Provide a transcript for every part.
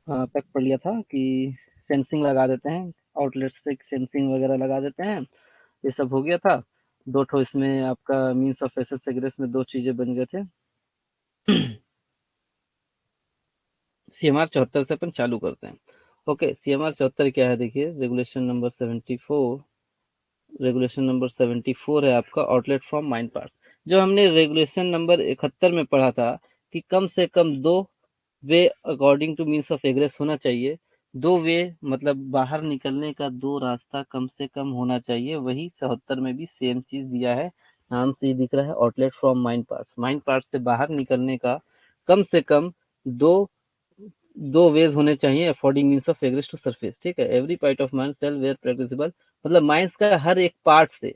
तक पढ़ लिया था कि फेंसिंग लगा देते हैं, आउटलेट्स पे फेंसिंग वगैरह लगा देते हैं, ये सब हो गया था। दो ठो इसमें आपका मीन्स ऑफ एसेस एग्रेस में दो चीजें बन गए थे। सीएमआर 74 से अपन चालू करते हैं। ओके, सीएमआर 74 क्या है देखिए, रेगुलेशन नंबर 74 है आपका आउटलेट फ्रॉम माइन पार्ट। जो हमने रेगुलेशन नंबर 71 में पढ़ा था कि कम से कम दो way according two means of एग्रेस होना चाहिए। दो वे मतलब बाहर निकलने का दो रास्ता कम से कम होना चाहिए, वही 74 में भी सेम चीज दिया है। नाम से ही दिख रहा है आउटलेट फ्रॉम माइन पार्ट से बाहर निकलने का कम से कम दो दो वेज होने चाहिए affording means of egress to surface. ठीक है, every part of mine cell where practicable, मतलब माइंस का हर एक पार्ट से,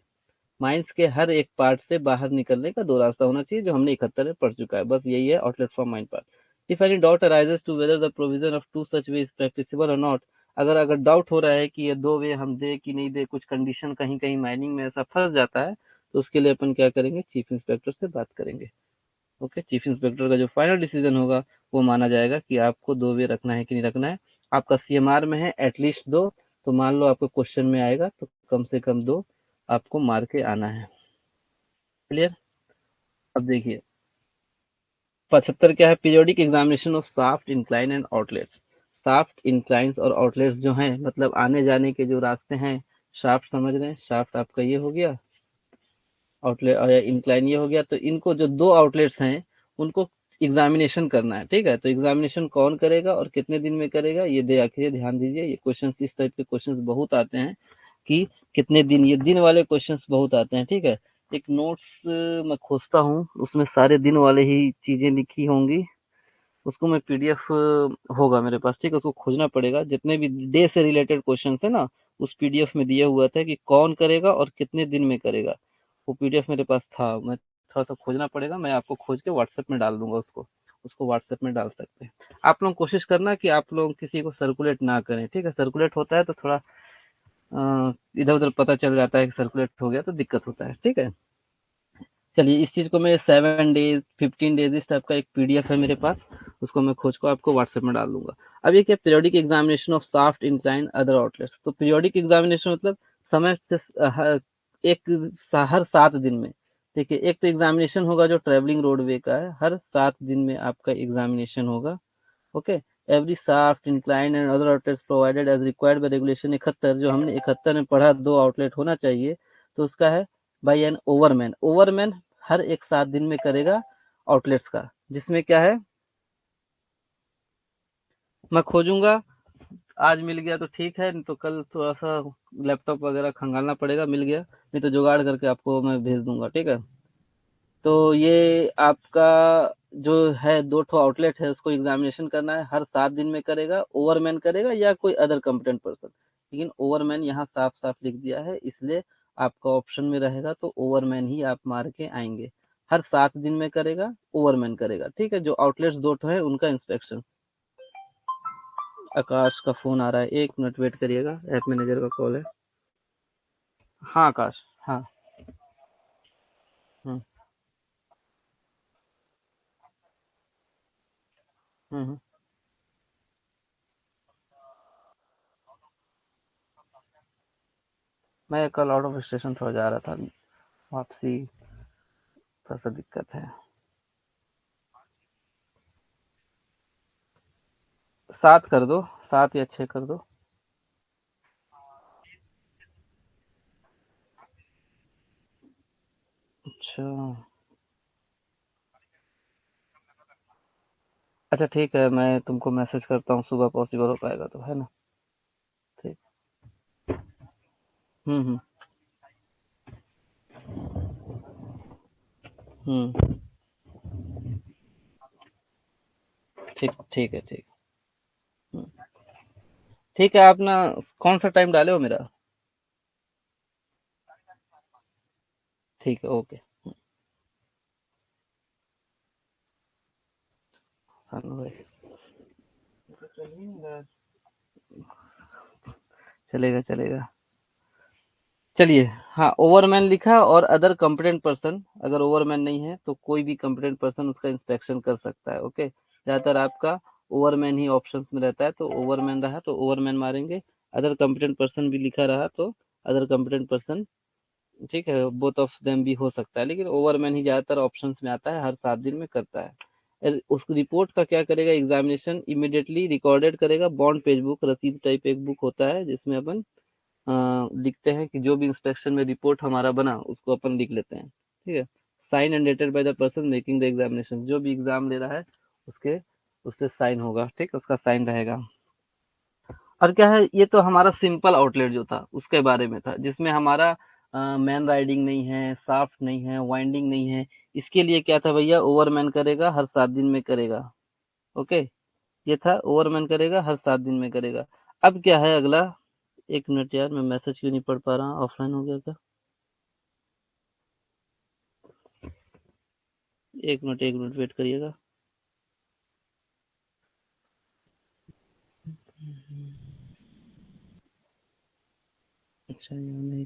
माइंस के हर एक पार्ट से बाहर निकलने का दो रास्ता होना चाहिए, जो हमने 71 में पढ़ चुका है। बस यही है outlet from mine part. If any doubt arises to whether the provision of to such way is practicable और नॉट, अगर अगर डाउट हो रहा है कि ये दो वे हम दे कि नहीं दे, कुछ कंडीशन कहीं कहीं माइनिंग में ऐसा फंस जाता है, तो उसके लिए अपन क्या करेंगे, चीफ इंस्पेक्टर से बात करेंगे। ओके, चीफ इंस्पेक्टर का जो फाइनल डिसीजन होगा वो माना जाएगा कि आपको दो वे रखना है कि नहीं रखना है। आपका सीएमआर में है एटलीस्ट दो, तो मान लो आपको क्वेश्चन में आएगा तो कम से कम दो आपको मार के आना है। क्लियर? अब देखिए 75 क्या है, periodic examination of shaft incline and outlets. Shaft inclines और आउटलेट्स जो हैं मतलब आने जाने के जो रास्ते हैं, शाफ्ट समझ रहे हैं, शाफ्ट आपका ये हो गया, आउटलेट और इंक्लाइन ये हो गया, तो इनको जो दो आउटलेट्स हैं उनको एग्जामिनेशन करना है। ठीक है, तो एग्जामिनेशन कौन करेगा और कितने दिन में करेगा, ये दे आखिर ध्यान दीजिए। ये क्वेश्चन इस टाइप के क्वेश्चन बहुत आते हैं कि कितने दिन, ये दिन वाले क्वेश्चंस बहुत आते हैं। ठीक है, एक नोट्स मैं खोजता हूँ, उसमें सारे दिन वाले ही चीजें लिखी होंगी, उसको मैं पीडीएफ होगा मेरे पास, ठीक है, उसको खोजना पड़ेगा। जितने भी डे से रिलेटेड क्वेश्चंस है ना, उस पीडीएफ में दिया हुआ था कि कौन करेगा और कितने दिन में करेगा, वो पीडीएफ मेरे पास था। मैं थोड़ा सा खोजना पड़ेगा, मैं आपको खोज के व्हाट्सएप में डाल दूंगा उसको, उसको व्हाट्सएप में डाल सकते हैं। आप लोग कोशिश करना कि आप लोग किसी को सर्कुलेट ना करें। ठीक है, सर्कुलेट होता है तो थोड़ा इधर उधर पता चल जाता है कि सर्कुलेट हो गया तो दिक्कत होता है। ठीक है, चलिए इस चीज को मैं 7 डेज 15 डेज इस टाइप का एक पीडीएफ है मेरे पास, उसको मैं खोज को आपको व्हाट्सएप में डाल दूंगा। अब ये क्या, periodic examination of shaft incline other outlets, तो पीरियोडिक एग्जामिनेशन मतलब समय से एक हर 7 दिन में। देखिए एक तो एग्जामिनेशन होगा जो ट्रेवलिंग रोडवे का है, हर 7 दिन में आपका एग्जामिनेशन होगा। Okay, every shaft incline and other outlets provided as required by regulation 71, जो हमने 71 में पढ़ा दो आउटलेट होना चाहिए, तो उसका है बाई एन ओवरमैन। ओवरमैन हर एक 7 दिन में करेगा आउटलेट्स का, जिसमें क्या है, मैं खोजूंगा, आज मिल गया तो ठीक है, नहीं तो कल थोड़ा सा लैपटॉप वगैरह खंगालना पड़ेगा, मिल गया नहीं तो जुगाड़ करके आपको मैं भेज दूंगा। ठीक है, तो ये आपका जो है दो ठो आउटलेट है, उसको एग्जामिनेशन करना है, हर 7 दिन में करेगा, ओवरमैन करेगा या कोई अदर कॉम्पिटेंट पर्सन। लेकिन ओवरमैन यहाँ साफ साफ लिख दिया है, इसलिए आपका ऑप्शन में रहेगा तो ओवरमैन ही आप मार के आएंगे। हर 7 दिन में करेगा, ओवरमैन करेगा। ठीक है, जो आउटलेट्स दो ठो है उनका इंस्पेक्शन। आकाश का फोन आ रहा है, 1 मिनट वेट करिएगा, ऐप मैनेजर का कॉल है। हाँ आकाश, हाँ। हम्म हम्म। मैं कल आउट ऑफ स्टेशन थोड़ा जा रहा था, वापसी थोड़ा सा दिक्कत है। 7 कर दो, 7 या 6 कर दो। अच्छा, अच्छा ठीक है, मैं तुमको मैसेज करता हूँ, सुबह पॉसिबल हो पाएगा तो, है ना? ठीक। हम्म। हम्म। ठीक, ठीक है, ठीक। हम्म, ठीक है, आप ना कौन सा टाइम डाले हो मेरा? ठीक है, ओके। सानू भाई, चलेगा चलेगा। चलिए, हाँ ओवरमैन लिखा और अदर कॉम्पिटेंट पर्सन, अगर ओवरमैन नहीं है तो कोई भी कॉम्पिटेंट पर्सन उसका इंस्पेक्शन कर सकता है। ओके, ज्यादातर आपका ओवरमैन ही ऑप्शंस में रहता है, तो ओवरमैन रहा तो ओवरमैन मारेंगे, अदर कॉम्पिटेंट पर्सन भी लिखा रहा तो अदर कॉम्पिटेंट पर्सन, ठीक है, बोथ ऑफ देम भी हो सकता है, लेकिन ओवरमैन ही ज़्यादातर ऑप्शंस में आता है, हर 7 दिन में करता है। उस रिपोर्ट का क्या करेगा, एग्जामिनेशन इमीडिएटली रिकॉर्डेड करेगा, बॉन्ड पेज बुक, रसीद टाइप एक बुक होता है जिसमें अपन लिखते हैं कि जो भी इंस्पेक्शन में रिपोर्ट हमारा बना उसको अपन लिख लेते हैं, ठीक है। Sign and dated by the person making the examination, जो भी एग्जाम ले रहा है उसके उससे साइन होगा, ठीक, उसका साइन रहेगा। और क्या है, ये तो हमारा सिंपल आउटलेट जो था उसके बारे में था, जिसमें हमारा मैन राइडिंग नहीं है, साफ्ट नहीं है, वाइंडिंग नहीं है। इसके लिए क्या था भैया, ओवरमैन करेगा, हर 7 दिन में करेगा। ओके, ये था ओवरमैन करेगा, हर 7 दिन में करेगा। अब क्या है अगला, एक मिनट यार, मैं मैसेज क्यों नहीं पढ़ पा रहा, ऑफलाइन हो गया क्या? एक मिनट वेट करिएगा। अच्छा, यहाँ नहीं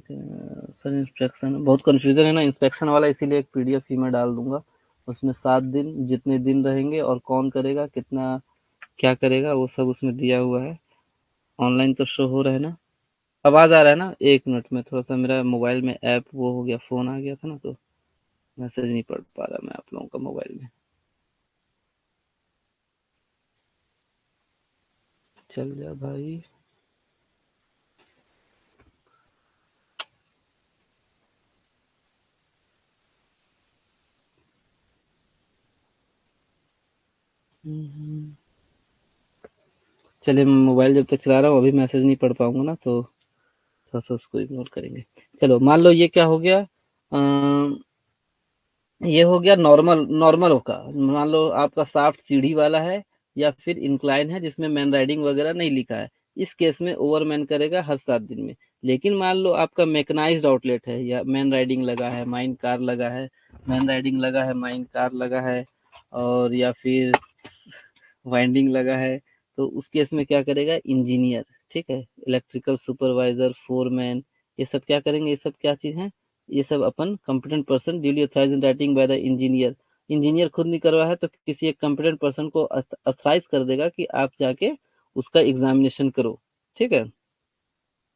सर, इंस्पेक्शन बहुत कंफ्यूजन है ना इंस्पेक्शन वाला, इसीलिए एक पीडीएफ ही मैं डाल दूंगा। उसमें 7 दिन, जितने दिन रहेंगे और कौन करेगा, कितना क्या करेगा, वो सब उसमें दिया हुआ है। ऑनलाइन तो शो हो रहा है ना, आवाज आ रहा है ना? एक मिनट में, थोड़ा सा मेरा मोबाइल में ऐप वो हो गया, फोन आ गया था ना, तो मैसेज नहीं पढ़ पा रहा मैं आप लोगों का मोबाइल में। चल जा भाई। चलिए, मैं मोबाइल जब तक चला रहा हूँ अभी मैसेज नहीं पढ़ पाऊंगा ना, तो थोड़ा सा उसको इग्नोर करेंगे। चलो, मान लो ये क्या हो गया, ये हो गया नॉर्मल, नॉर्मल का। मान लो आपका साफ्ट सीढ़ी वाला है या फिर इंक्लाइन है जिसमें मैन राइडिंग वगैरह नहीं लिखा है, इस केस में ओवरमैन करेगा हर 7 दिन में। लेकिन मान लो आपका मैकेनाइज्ड आउटलेट है, या मैन राइडिंग लगा है, माइन कार लगा है, मैन राइडिंग लगा है, माइन कार लगा है, और या फिर वाइंडिंग लगा है, तो उस केस में क्या करेगा इंजीनियर, ठीक है, इलेक्ट्रिकल सुपरवाइजर, फोरमैन, ये सब क्या करेंगे, ये सब क्या चीज है, ये सब अपन competent person duly authorized in writing by the engineer. Engineer खुद नहीं करवा है तो किसी एक कंपिटेंट पर्सन को अथॉराइज कर देगा कि आप जाके उसका एग्जामिनेशन करो, ठीक है।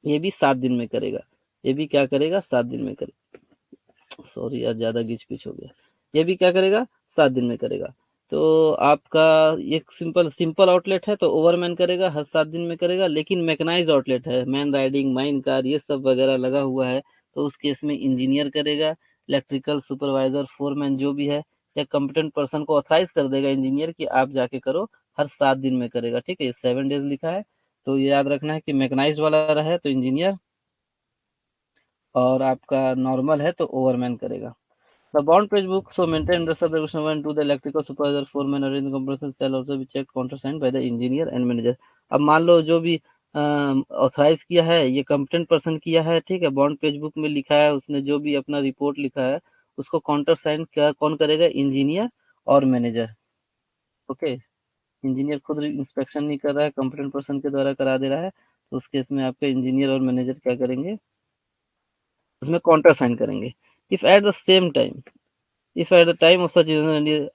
ये भी 7 दिन में करेगा, ये भी क्या करेगा, 7 दिन में करेगा। सॉरी यार, ज्यादा गिच पिच हो गया। ये भी क्या करेगा, 7 दिन में करेगा। तो आपका एक सिंपल सिंपल आउटलेट है तो ओवरमैन करेगा, हर 7 दिन में करेगा। लेकिन मैकेनाइज आउटलेट है, मैन राइडिंग, माइन कार, ये सब वगैरह लगा हुआ है, तो उस केस में इंजीनियर करेगा, इलेक्ट्रिकल सुपरवाइजर, फोरमैन जो भी है, या कंपिटेंट पर्सन को ऑथराइज कर देगा इंजीनियर कि आप जाके करो, हर 7 दिन में करेगा, ठीक है। ये 7 डेज लिखा है, तो ये याद रखना है कि मैकेनाइज वाला रहा तो इंजीनियर, और आपका नॉर्मल है तो ओवरमैन करेगा। The bond page book so maintained under subsection 1 to the electrical supervisor foreman or in the compressor shall also be checked countersigned by the engineer and manager। अब मान लो जो भी ऑथराइज किया है ये कंपिटेंट पर्सन किया है, ठीक है, बॉन्ड पेज बुक में लिखा है, उसने जो भी अपना रिपोर्ट लिखा है उसको काउंटर साइन क्या कौन करेगा, इंजीनियर और मैनेजर। ओके, इंजीनियर खुद इंस्पेक्शन नहीं कर रहा है, कंपिटेंट पर्सन के द्वारा करा दे रहा है, तो उस केस में आपके इंजीनियर और मैनेजर क्या करेंगे, उसमें काउंटर साइन करेंगे। If at the same time, if at the time of such,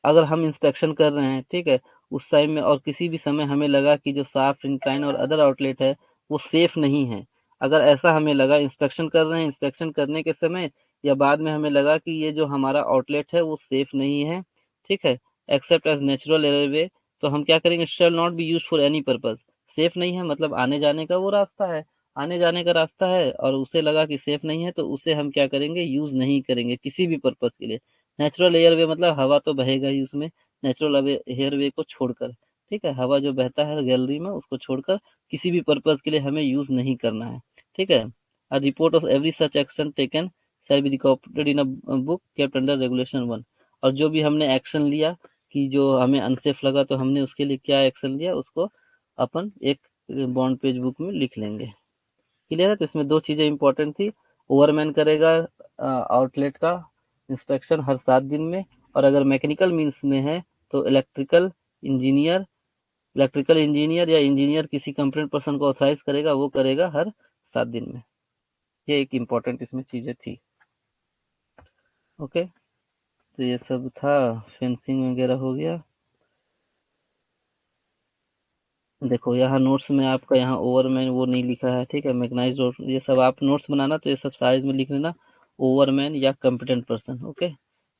अगर हम इंस्पेक्शन कर रहे हैं, ठीक है, उस टाइम में और किसी भी समय हमें लगा कि जो साफ, इंक्लाइन और अदर आउटलेट है वो सेफ नहीं है, अगर ऐसा हमें लगा, इंस्पेक्शन कर रहे हैं, इंस्पेक्शन करने के समय या बाद में हमें लगा कि ये जो हमारा आउटलेट है वो सेफ नहीं है, ठीक है, एक्सेप्ट एज नेचुरल एयरवे, तो हम क्या करेंगे, shall not be use for any purpose. Safe नहीं है मतलब आने जाने का वो रास्ता है, आने जाने का रास्ता है और उसे लगा कि सेफ नहीं है, तो उसे हम क्या करेंगे, यूज नहीं करेंगे किसी भी पर्पज के लिए। नेचुरल एयरवे मतलब हवा तो बहेगा ही उसमें, नेचुरल एयरवे को छोड़कर, ठीक है, हवा जो बहता है गैलरी में उसको छोड़कर किसी भी पर्पज के लिए हमें यूज नहीं करना है, ठीक है। A report of every such action taken shall be recorded in a book kept under regulation 1। और जो भी हमने एक्शन लिया कि जो हमें अनसेफ लगा तो हमने उसके लिए क्या एक्शन लिया उसको अपन एक बॉन्ड पेज बुक में लिख लेंगे। क्लियर है? तो इसमें दो चीजें इंपॉर्टेंट थी, ओवरमैन करेगा आउटलेट का इंस्पेक्शन हर 7 दिन में, और अगर मैकेनिकल मीन्स में है तो इंजीनियर इलेक्ट्रिकल इंजीनियर या इंजीनियर किसी कंप्लेंट पर्सन को ऑथराइज करेगा, वो करेगा हर 7 दिन में। ये एक इम्पोर्टेंट इसमें चीजें थी। ओके, तो ये सब था, फेंसिंग वगैरह हो गया। देखो यहाँ नोट्स में आपका यहाँ ओवरमैन वो नहीं लिखा है, ठीक है, मैग्नाइज रोड, ये सब आप नोट्स बनाना तो ये सब साइज में लिख लेना, ओवरमैन या competent person, okay,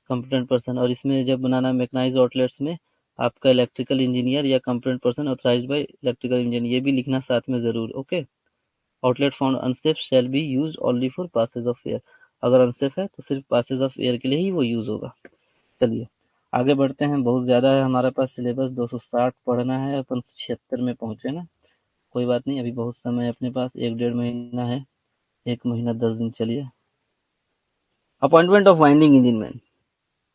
competent person. और इसमें जब बनाना मैग्नाइज आउटलेट्स में आपका इलेक्ट्रिकल इंजीनियर या competent person authorised by electrical engineer, ये भी लिखना साथ में जरूर, okay. Outlet found unsafe shall be use only for passage of air, अगर अनसेफ है तो सिर्फ पासेज ऑफ एयर के लिए ही वो यूज होगा। चलिए आगे बढ़ते हैं, बहुत ज़्यादा है हमारे पास सिलेबस, 260 पढ़ना है, अपन 76 में पहुंचे ना, कोई बात नहीं, अभी बहुत समय है अपने पास, 1 डेढ़ महीना है, 1 महीना 10 दिन। चलिए, appointment of winding engine man,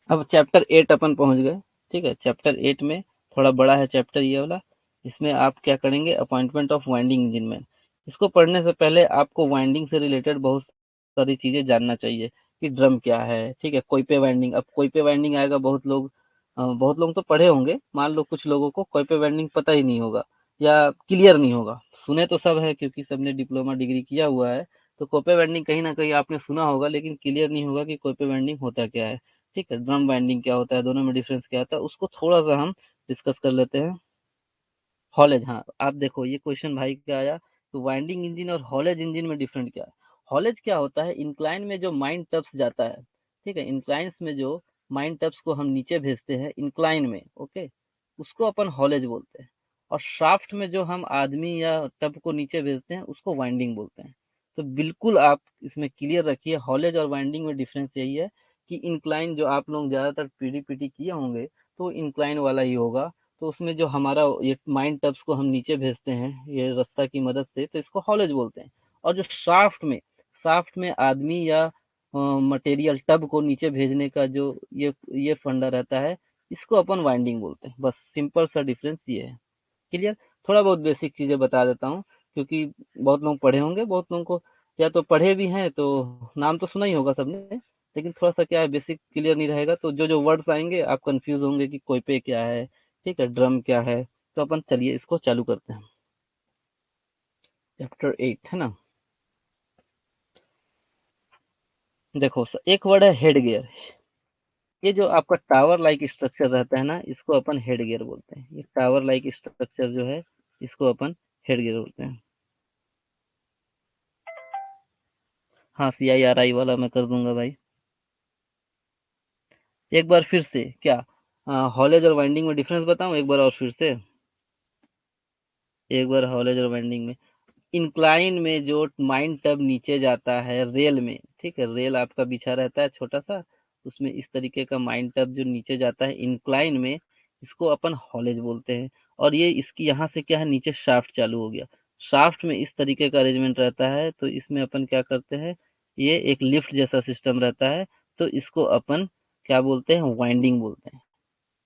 अब चैप्टर 8 अपन पहुंच गए, ठीक है, चैप्टर 8 में थोड़ा बड़ा है चैप्टर ये वाला, इसमें आप क्या करेंगे, appointment of winding engine man. इसको पढ़ने से पहले आपको वाइंडिंग से रिलेटेड बहुत सारी चीजें जानना चाहिए कि ड्रम क्या है, ठीक है, कोई पे वाइंडिंग, अब कोई पे वाइंडिंग आएगा, बहुत लोग तो पढ़े होंगे, मान लो कुछ लोगों को कोई पे वाइंडिंग पता ही नहीं होगा या क्लियर नहीं होगा, सुने तो सब है क्योंकि सबने डिप्लोमा डिग्री किया हुआ है, तो कोपे वाइंडिंग कहीं ना कहीं आपने सुना होगा, लेकिन क्लियर नहीं होगा कि कोपे वाइंडिंग होता क्या है, ठीक है, ड्रम बाइंडिंग क्या होता है, दोनों में डिफरेंस क्या होता है, उसको थोड़ा सा हम डिस्कस कर लेते हैं। हॉलेज, हाँ आप देखो ये क्वेश्चन भाई क्या आया, तो वाइंडिंग इंजन और हॉलेज इंजन में डिफरेंट क्या है। हॉलेज क्या होता है, इंक्लाइन में जो माइन टप्स जाता है, ठीक है, इंक्लाइंस में जो माइन टप्स को हम नीचे भेजते हैं इंक्लाइन में, ओके, उसको अपन हॉलेज बोलते हैं। और शाफ्ट में जो हम आदमी या टब को नीचे भेजते हैं उसको वाइंडिंग बोलते हैं। तो बिल्कुल आप इसमें क्लियर रखिए, हॉलेज और वाइंडिंग में डिफरेंस यही है कि इंक्लाइन जो आप लोग ज्यादातर पीडी पीटी किए होंगे तो इंक्लाइन वाला ही होगा, तो उसमें जो हमारा ये माइन टब्स को हम नीचे भेजते हैं ये रास्ता की मदद से, तो इसको हॉलेज बोलते हैं। और जो शाफ्ट में आदमी या मटेरियल टब को नीचे भेजने का जो ये फंडा रहता है, इसको अपन वाइंडिंग बोलते हैं, बस सिंपल सा डिफरेंस ये है। क्लियर, थोड़ा बहुत बेसिक चीजें बता देता हूँ क्योंकि बहुत लोग पढ़े होंगे, बहुत लोगों को या तो पढ़े भी हैं तो नाम तो सुना ही होगा सबने, लेकिन थोड़ा सा क्या है बेसिक क्लियर नहीं रहेगा तो जो जो वर्ड्स आएंगे आप कंफ्यूज होंगे कि कोई पे क्या है, ठीक है, ड्रम क्या है। तो अपन चलिए इसको चालू करते हैं, चैप्टर 8 है ना। देखो एक वर्ड है हेड गियर, ये जो आपका टावर लाइक स्ट्रक्चर रहता है ना, इसको अपन हेड गियर बोलते हैं, ये टावर लाइक स्ट्रक्चर जो है इसको अपन हेड गियर बोलते हैं। हाँ CIRI वाला मैं कर दूंगा भाई। एक बार फिर से क्या, हॉलेज और वाइंडिंग में डिफरेंस बताऊं एक बार और फिर से, एक बार हॉलेज और वाइंडिंग में, इंक्लाइन में जो माइन टब नीचे जाता है रेल में, ठीक है, रेल आपका बिछा रहता है छोटा सा, उसमें इस तरीके का माइन टब जो नीचे जाता है इंक्लाइन में, इसको अपन हॉलेज बोलते हैं। और ये इसकी यहाँ से क्या है, नीचे शाफ्ट चालू हो गया, शाफ्ट में इस तरीके का अरेंजमेंट रहता है, तो इसमें अपन क्या करते हैं, ये एक लिफ्ट जैसा सिस्टम रहता है, तो इसको अपन क्या बोलते हैं, वाइंडिंग बोलते हैं।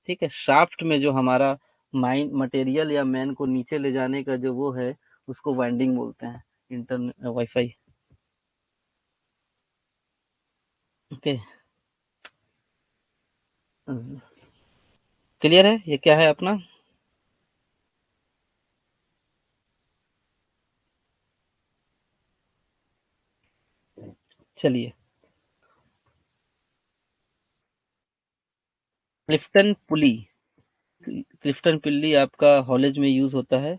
ठीक है, शाफ्ट में जो हमारा माइन मटेरियल या मैन को नीचे ले जाने का जो वो है, उसको वाइंडिंग बोलते हैं। इंटरनेट वाईफाई, ओके, क्लियर है, ये क्या है अपना। चलिए, क्लिफ्टन पुली, क्लिफ्टन पुली आपका हॉलेज में यूज होता है,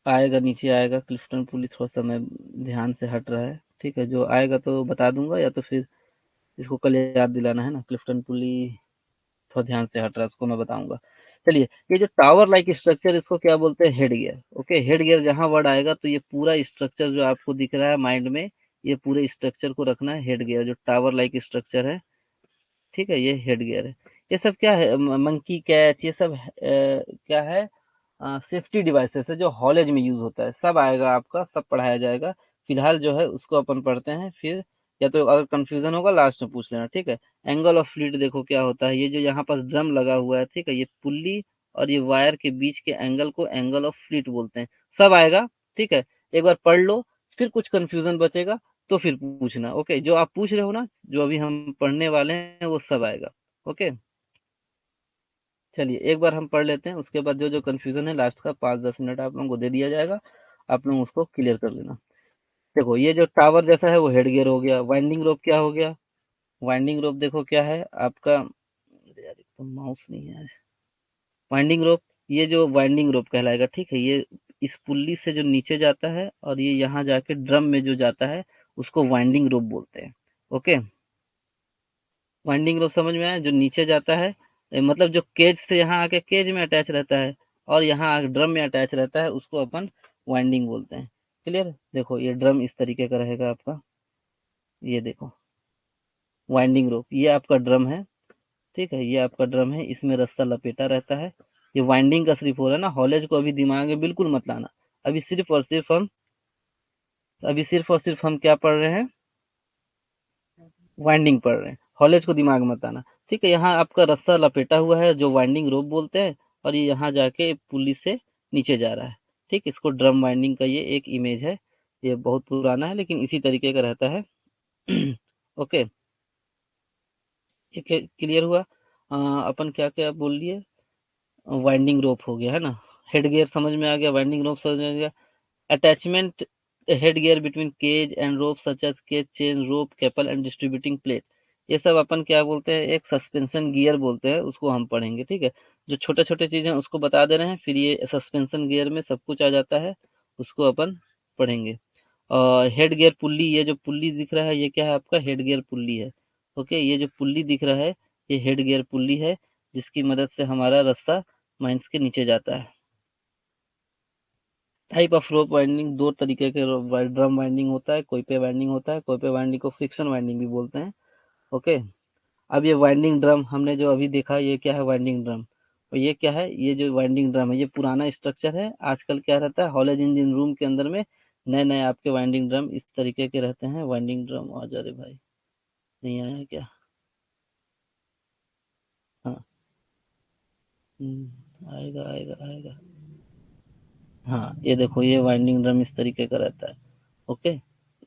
आएगा नीचे आएगा क्लिफ्टन पुली, थोड़ा सा मैं ध्यान से हट रहा है, ठीक है, जो आएगा तो बता दूंगा या तो फिर इसको कल याद दिलाना है ना, क्लिफ्टन पुली थोड़ा ध्यान से हट रहा है, उसको मैं बताऊंगा। चलिए, ये जो टावर लाइक स्ट्रक्चर इसको क्या बोलते हैं, head gear, okay, head gear जहां वर्ड आएगा तो ये पूरा स्ट्रक्चर जो आपको दिख रहा है माइंड में, ये पूरे स्ट्रक्चर को रखना है हेड गियर, जो टावर लाइक स्ट्रक्चर है, ठीक है, ये हेड गियर है। ये सब क्या है, मंकी कैच, ये सब क्या है, सेफ्टी डिवाइसेस है जो हॉलेज में यूज होता है, सब आएगा आपका, सब पढ़ाया जाएगा। फिलहाल जो है उसको अपन पढ़ते हैं, फिर या तो अगर कंफ्यूजन होगा लास्ट में पूछ लेना, ठीक है। एंगल ऑफ फ्लीट देखो क्या होता है, ये जो यहाँ पास ड्रम लगा हुआ है, ठीक है, ये पुल्ली और ये वायर के बीच के एंगल को एंगल ऑफ फ्लीट बोलते हैं, सब आएगा, ठीक है। एक बार पढ़ लो, फिर कुछ कंफ्यूजन बचेगा तो फिर पूछना, ओके, जो आप पूछ रहे हो ना, जो अभी हम पढ़ने वाले हैं वो सब आएगा, ओके। चलिए एक बार हम पढ़ लेते हैं, उसके बाद जो जो कंफ्यूजन है लास्ट का 5-10 मिनट आप लोगों को दे दिया जाएगा, आप लोग उसको क्लियर कर लेना। देखो ये जो टावर जैसा है वो हेड गियर हो गया, वाइंडिंग रोप क्या हो गया, वाइंडिंग रोप देखो क्या है आपका, अरे यार एक तो माउस नहीं है, वाइंडिंग रोप, ये जो वाइंडिंग रोप कहलाएगा, ठीक है। ये इस पुल्ली से जो नीचे जाता है और ये यहाँ जाके ड्रम में जो जाता है उसको वाइंडिंग रोप बोलते हैं। ओके, वाइंडिंग रोप समझ में आया, जो नीचे जाता है, मतलब जो केज से यहाँ आके केज में अटैच रहता है और यहाँ आके ड्रम में अटैच रहता है, उसको अपन वाइंडिंग बोलते हैं। क्लियर? देखो ये ड्रम इस तरीके का रहेगा आपका, ये देखो वाइंडिंग रोप, ये आपका ड्रम है, ठीक है। ये आपका ड्रम है, इसमें रस्सा लपेटा रहता है। ये वाइंडिंग का सिर्फ हो रहा है ना, हॉलेज को अभी दिमाग में बिल्कुल मत लाना। अभी सिर्फ और सिर्फ हम क्या पढ़ रहे हैं, वाइंडिंग पढ़ रहे हैं, हॉलेज को दिमाग में मत आना। ठीक है, यहाँ आपका रस्सा लपेटा हुआ है जो वाइंडिंग रोप बोलते हैं, और ये यहाँ जाके पुली से नीचे जा रहा है। ठीक, इसको ड्रम वाइंडिंग का ये एक इमेज है। ये बहुत पुराना है लेकिन इसी तरीके का रहता है। ओके, ये क्लियर हुआ? अपन क्या क्या बोल लिए, वाइंडिंग रोप हो गया है ना, हेड गियर समझ में आ गया, वाइंडिंग रोप समझ में आ गया, attachment headgear between cage and rope such as cage chain rope capel and distributing plate, ये सब अपन क्या बोलते हैं, एक सस्पेंशन गियर बोलते हैं, उसको हम पढ़ेंगे। ठीक है, जो छोटे छोटे चीजें उसको बता दे रहे हैं, फिर ये सस्पेंशन गियर में सब कुछ आ जाता है, उसको अपन पढ़ेंगे। और हेड गियर पुल्ली, ये जो पुल्ली दिख रहा है ये क्या है, आपका हेड गियर पुल्ली है। ओके, ये जो पुल्ली दिख रहा है ये हेड गियर पुल्ली है, जिसकी मदद से हमारा रास्ता माइंस के नीचे जाता है। टाइप ऑफ रोप वाइंडिंग, दो तरीके के ड्रम वाइंडिंग होता है, कोई पे वाइंडिंग होता है, कोई पे वाइंडिंग को फ्रिक्शन वाइंडिंग भी बोलते हैं। ओके, अब ये वाइंडिंग ड्रम हमने जो अभी देखा, ये क्या है, वाइंडिंग ड्रम। और ये क्या है, ये जो वाइंडिंग ड्रम है ये पुराना स्ट्रक्चर है। आजकल क्या रहता है, हॉलेज इंजन रूम के अंदर में नए नए आपके वाइंडिंग ड्रम इस तरीके के रहते हैं। वाइंडिंग ड्रम आ जा रहे भाई, नहीं आया क्या? हाँ, आएगा आएगा आएगा। हाँ, ये देखो ये वाइंडिंग ड्रम इस तरीके का रहता है। ओके,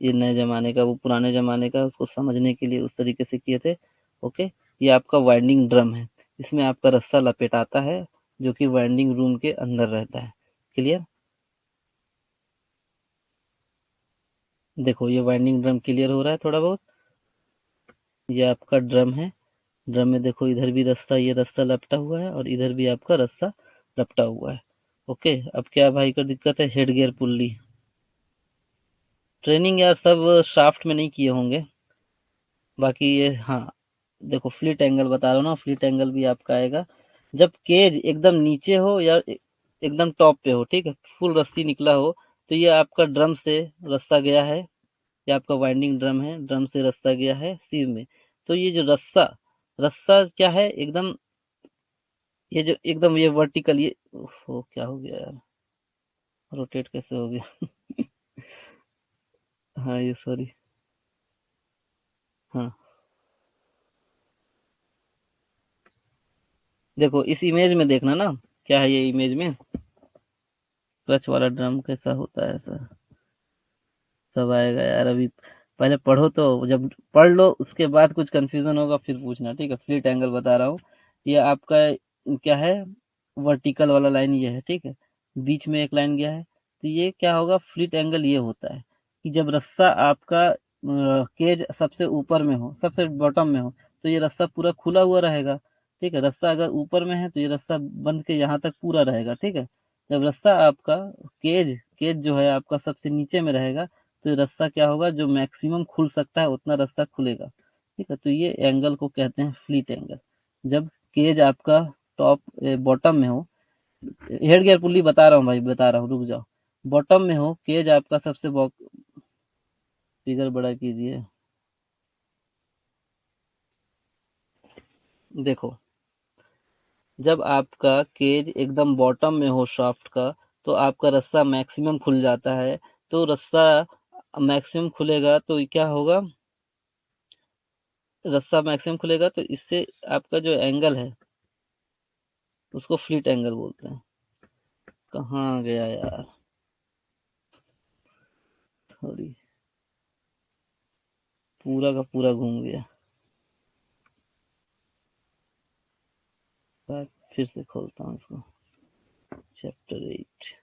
ये नए जमाने का, वो पुराने जमाने का, उसको समझने के लिए उस तरीके से किए थे। ओके, ये आपका वाइंडिंग ड्रम है, इसमें आपका रस्सा लपेटाता है जो कि वाइंडिंग रूम के अंदर रहता है। क्लियर? देखो ये वाइंडिंग ड्रम क्लियर हो रहा है थोड़ा बहुत। ये आपका ड्रम है, ड्रम में देखो इधर भी रस्सा, ये रस्सा लपटा हुआ है और इधर भी आपका रस्सा लपटा हुआ है। ओके, अब क्या भाई का दिक्कत है, हेड गियर पुल्ली। ट्रेनिंग यार सब शाफ्ट में नहीं किए होंगे, बाकी ये हाँ, देखो फ्लिट एंगल बता रहा हूँ ना, फ्लिट एंगल भी आपका आएगा जब केज एकदम नीचे हो या एकदम टॉप पे हो। ठीक है, फुल रस्सी निकला हो, तो ये आपका ड्रम से रस्सा गया है, ये आपका वाइंडिंग ड्रम है, ड्रम से रस्सा गया है सीव में। तो ये जो रस्सा, रस्सा क्या है एकदम, ये जो एकदम ये वर्टिकल, ये ओहो क्या हो गया यार, रोटेट कैसे हो गया? हाँ ये सॉरी। हाँ, देखो इस इमेज में देखना ना, क्या है ये इमेज में, क्लच वाला ड्रम कैसा होता है ऐसा, सब आएगा यार अभी। पहले पढ़ो, तो जब पढ़ लो उसके बाद कुछ कंफ्यूजन होगा फिर पूछना। ठीक है, फ्लिट एंगल बता रहा हूँ, ये आपका क्या है, वर्टिकल वाला लाइन ये है, ठीक है, बीच में एक लाइन गया है, तो ये क्या होगा, फ्लिट एंगल ये होता है कि जब रस्सा आपका केज सबसे ऊपर में हो, सबसे बॉटम में हो, तो ये रस्सा पूरा खुला हुआ रहेगा। ठीक है, रस्सा अगर ऊपर में है तो ये रस्सा बंद के यहाँ तक पूरा रहेगा। ठीक है, जब रस्सा आपका केज केज जो है आपका सबसे नीचे में रहेगा, तो ये रस्सा क्या होगा, जो मैक्सिमम खुल सकता है उतना रस्सा खुलेगा। ठीक है, तो ये एंगल को कहते हैं फ्लिट एंगल। जब केज आपका टॉप बॉटम में हो, हेड गियर पुल्ली बता रहा हूँ भाई, बता रहा हूँ, रुक जाओ। बॉटम में हो केज आपका सबसे फिगर बड़ा कीजिए। देखो, जब आपका केज एकदम बॉटम में हो शाफ्ट का, तो आपका रस्सा मैक्सिमम खुल जाता है। तो रस्सा मैक्सिमम खुलेगा तो क्या होगा, रस्सा मैक्सिमम खुलेगा तो इससे आपका जो एंगल है उसको फ्लिट एंगल बोलते हैं। कहाँ गया यार, सॉरी, पूरा का पूरा घूम गया। बात फिर से खोलता हूँ इसको, चैप्टर 8।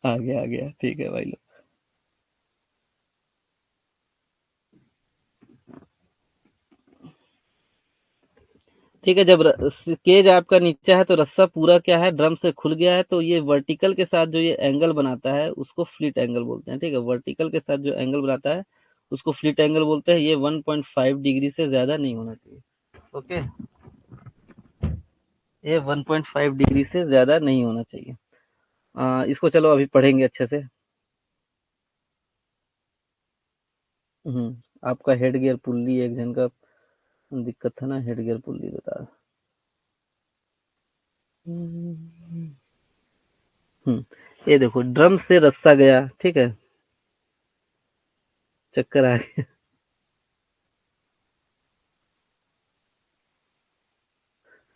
आ गया आ गया, ठीक है भाई लोग। ठीक है, जब केज आपका नीचे है तो रस्सा पूरा क्या है, ड्रम से खुल गया है, तो ये वर्टिकल के साथ जो ये एंगल बनाता है उसको फ्लिट एंगल बोलते हैं। ठीक है, वर्टिकल के साथ जो एंगल बनाता है उसको फ्लिट एंगल बोलते हैं। ये 1.5 डिग्री से ज्यादा नहीं होना चाहिए। ओके, ये 1.5 डिग्री से ज्यादा नहीं होना चाहिए। इसको चलो अभी पढ़ेंगे अच्छे से। आपका हेड गियर पुल्ली, एक जन का दिक्कत था ना, हेड गियर पुल्ली बता रहा। ये देखो, ड्रम से रस्सा गया, ठीक है, चक्कर आ गया।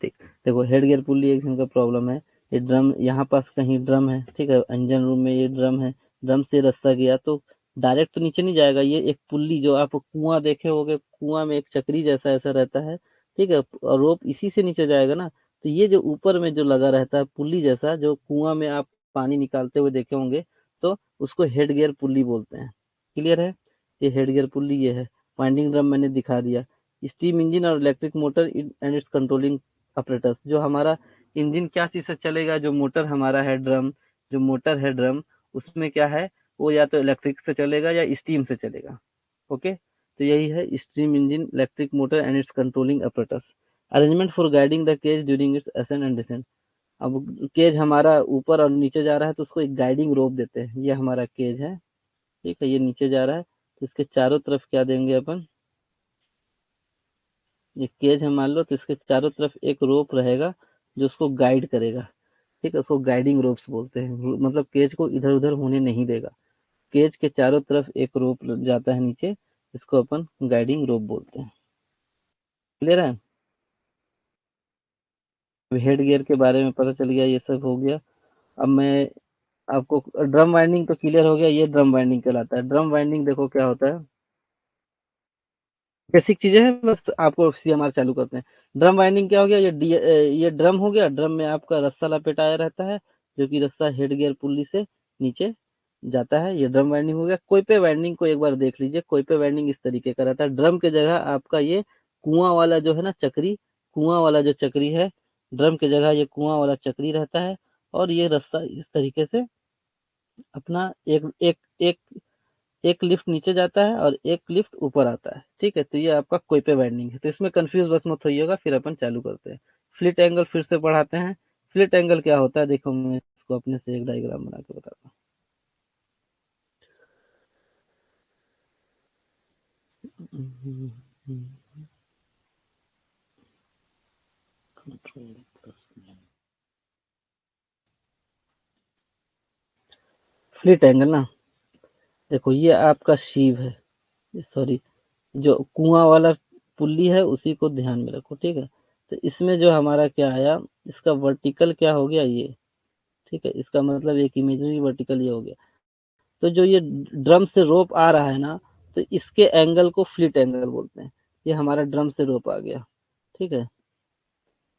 ठीक, देखो हेड गियर पुल्ली एक का प्रॉब्लम है। ये ड्रम यहाँ पास कहीं ड्रम है, ठीक है, इंजन रूम में ये ड्रम है। ड्रम से रास्ता गया तो डायरेक्ट तो नीचे नहीं जाएगा, ये एक पुल्ली, जो आप कुआं देखे होगे, कुआं में एक चक्री जैसा ऐसा रहता है, ठीक है, और रोप इसी से नीचे जाएगा ना। तो ये जो ऊपर में जो लगा रहता है पुल्ली जैसा, जो कुआं में आप पानी निकालते हुए देखे होंगे, तो उसको हेड गियर पुल्ली बोलते हैं। क्लियर है? ये हेड गियर पुल्ली ये है। वाइंडिंग ड्रम मैंने दिखा दिया। स्टीम इंजन और electric motor and its controlling operators, जो हमारा इंजन क्या चीज से चलेगा, जो मोटर हमारा है ड्रम, जो मोटर है ड्रम, उसमें क्या है, वो या तो इलेक्ट्रिक से चलेगा या स्टीम से चलेगा। ओके, तो यही है steam engine, electric motor and its controlling operators. Arrangement for guiding the cage during its ascent and descent. अब केज हमारा ऊपर और नीचे जा रहा है तो उसको एक गाइडिंग रोप देते हैं। ये हमारा केज है, ठीक है, ये नीचे जा रहा है तो इसके चारों तरफ क्या देंगे अपन, ये केज है मान लो, तो इसके चारों तरफ एक रोप रहेगा जो उसको गाइड करेगा। ठीक है, उसको गाइडिंग रोप्स बोलते हैं, मतलब केज को इधर उधर होने नहीं देगा। केज के चारों तरफ एक रोप जाता है नीचे, इसको अपन गाइडिंग रोप बोलते हैं। क्लियर है? हेड गियर के बारे में पता चल गया, ये सब हो गया। अब मैं आपको ड्रम वाइंडिंग तो क्लियर हो गया, ये ड्रम वाइंडिंग कहलाता है। ड्रम वाइंडिंग देखो क्या होता है, बेसिक चीजें हैं, बस आपको सीएमआर चालू करते हैं। ड्रम वाइंडिंग क्या हो गया, ये ड्रम हो गया, ड्रम में आपका रस्सा लपेटाया रहता है, जो कि रस्सा हेड गियर पुल्ली से नीचे जाता है। ये ड्रम वाइंडिंग हो गया। कोई पे वाइंडिंग को एक बार देख लीजिए। कोई पे वाइंडिंग इस तरीके का रहता है, ड्रम के जगह आपका ये कुआं वाला जो है ना चक्री, कुआं वाला जो चक्री है, ड्रम के जगह ये कुआं वाला चक्री रहता है। और ये रस्सा इस तरीके से अपना एक एक एक एक लिफ्ट नीचे जाता है और एक लिफ्ट ऊपर आता है। ठीक है, तो ये आपका कोई पे वाइंडिंग है। तो इसमें कंफ्यूज बस मत होइएगा, फिर अपन चालू करते हैं। फ्लिट एंगल फिर से पढ़ाते हैं। फ्लिट एंगल क्या होता है, देखो मैं इसको अपने से एक डायग्राम बना के बताता हूँ। फ्लिट एंगल ना, देखो ये आपका शीव है, सॉरी, जो कुआं वाला पुल्ली है उसी को ध्यान में रखो। ठीक है, तो इसमें जो हमारा क्या आया, इसका वर्टिकल क्या हो गया ये, ठीक है, इसका मतलब एक इमेजरी वर्टिकल ये हो गया। तो जो ये ड्रम से रोप आ रहा है ना, तो इसके एंगल को फ्लिट एंगल बोलते हैं। ये हमारा ड्रम से रोप आ गया, ठीक है,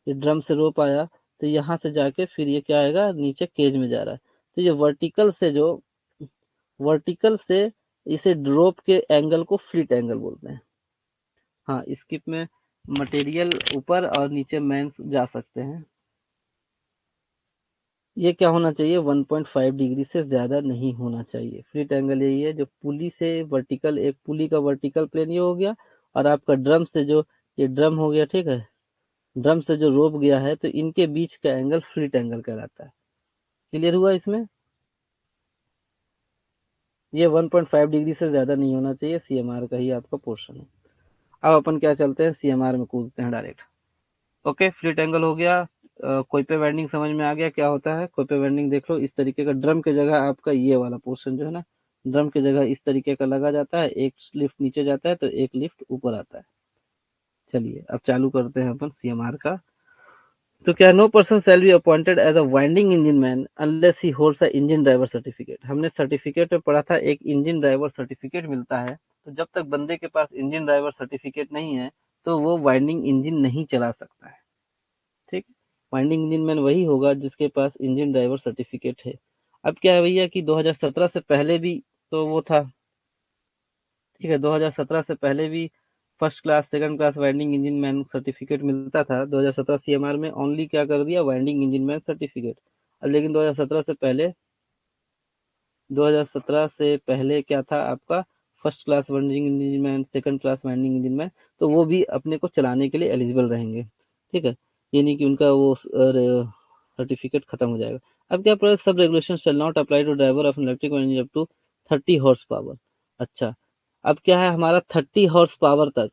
ये ड्रम से रोप आया, तो यहाँ से जाके फिर ये क्या आएगा, नीचे केज में जा रहा है। तो ये वर्टिकल से इसे रोप के एंगल को फ्लिट एंगल बोलते हैं। हाँ, स्किप में मटेरियल ऊपर और नीचे मैन जा सकते हैं। ये क्या होना चाहिए, 1.5 डिग्री से ज्यादा नहीं होना चाहिए। फ्लिट एंगल यही है, जो पुली से वर्टिकल, एक पुली का वर्टिकल प्लेन ये हो गया, और आपका ड्रम से जो ये ड्रम हो गया, ठीक है, ड्रम से जो रोप गया है, तो इनके बीच का एंगल फ्लिट एंगल कहलाता है। क्लियर हुआ इसमें? ये 1.5 डिग्री से ज्यादा नहीं होना चाहिए, सीएमआर का ही आपका पोर्शन है। अब अपन क्या चलते हैं, सीएमआर में कूदते हैं डायरेक्ट। ओके, फ्लिट एंगल हो गया। कोई पे वेंडिंग समझ में आ गया क्या होता है? कोई पे वेंडिंग देख लो, इस तरीके का ड्रम के जगह आपका ये वाला पोर्शन जो है ना, ड्रम के जगह इस तरीके का लगा जाता है, एक लिफ्ट नीचे जाता है तो एक लिफ्ट ऊपर आता है। चलिए अब चालू करते हैं अपन सीएमआर का। तो क्या, no person shall be appointed as a winding engine man unless he holds a engine driver certificate. हमने सर्टिफिकेट में पढ़ा था, एक इंजन ड्राइवर सर्टिफिकेट मिलता है। तो जब तक बंदे के पास इंजन ड्राइवर सर्टिफिकेट नहीं है, तो वो वाइंडिंग इंजन नहीं चला सकता है। ठीक, वाइंडिंग इंजन मैन वही होगा जिसके पास इंजन ड्राइवर सर्टिफिकेट है। अब क्या है भैया कि 2017 से पहले भी तो वो था, ठीक है, 2017 से पहले भी first class second class winding engine man certificate मिलता था, 2017 सीएमआर में ओनली क्या कर दिया, वाइंडिंग इंजन मैन सर्टिफिकेट। अब लेकिन 2017 से पहले क्या था आपका, first class winding engine man, second class winding engine man, तो वो भी अपने को चलाने के लिए एलिजिबल रहेंगे। ठीक है, ये नहीं कि उनका वो सर्टिफिकेट खत्म हो जाएगा। अब क्या, सब regulation shall not apply to driver of electric engine up to 30 horse power. अच्छा, अब क्या है हमारा 30 हॉर्स पावर तक,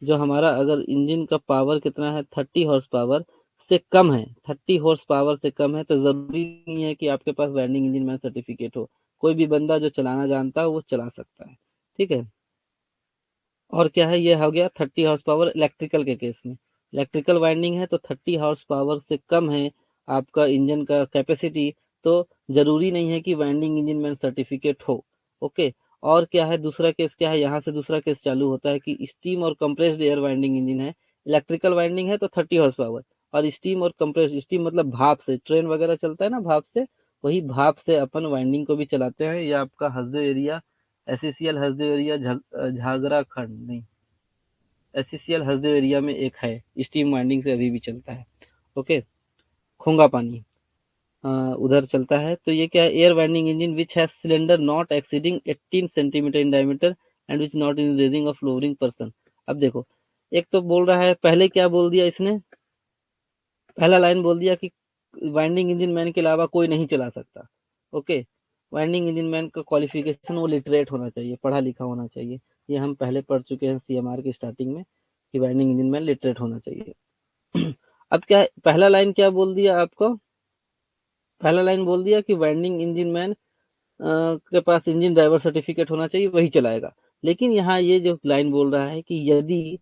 जो हमारा अगर इंजन का पावर कितना है, 30 हॉर्स पावर से कम है, 30 हॉर्स पावर से कम है, तो जरूरी नहीं है कि आपके पास वाइंडिंग इंजन मैन सर्टिफिकेट हो। कोई भी बंदा जो चलाना जानता है वो चला सकता है। ठीक है, और क्या है, ये हो गया 30 हॉर्स पावर इलेक्ट्रिकल के केस में। इलेक्ट्रिकल वाइंडिंग है तो 30 हॉर्स पावर से कम है आपका इंजन का कैपेसिटी, तो जरूरी नहीं है कि वाइंडिंग इंजन मैन सर्टिफिकेट हो। ओके, और क्या है, दूसरा केस क्या है, यहाँ से दूसरा केस चालू होता है कि स्टीम और कंप्रेस्ड एयर वाइंडिंग इंजन है। इलेक्ट्रिकल वाइंडिंग है तो 30 हॉर्स पावर, और स्टीम और कंप्रेस्ड, स्टीम मतलब भाप से, ट्रेन वगैरह चलता है ना भाप से, वही भाप से अपन वाइंडिंग को भी चलाते हैं। या आपका Hasdeo area, SCCL Hasdeo area, Jhagrakhand नहीं, एससीसीएल हसदेव एरिया में एक है, स्टीम वाइंडिंग से अभी भी चलता है। ओके, खोंगा पानी, उधर चलता है। तो ये क्या है, air winding engine which has cylinder not exceeding 18 centimetre in diameter and which not in raising of flooring person. अब देखो, एक तो बोल रहा है, पहले क्या बोल दिया इसने, पहला लाइन बोल दिया कि वाइंडिंग इंजन मैन के अलावा कोई नहीं चला सकता। ओके, वाइंडिंग इंजन मैन का क्वालिफिकेशन वो लिटरेट होना चाहिए, पढ़ा लिखा होना चाहिए। ये हम पहले पढ़ चुके हैं सीएमआर की स्टार्टिंग में कि वाइंडिंग इंजन मैन लिटरेट होना चाहिए। अब क्या है, पहला लाइन क्या बोल दिया आपको, पहला लाइन बोल दिया कि वाइंडिंग इंजन मैन के पास इंजन ड्राइवर सर्टिफिकेट होना चाहिए, वही चलाएगा। लेकिन यहाँ ये जो लाइन बोल रहा है कि यदि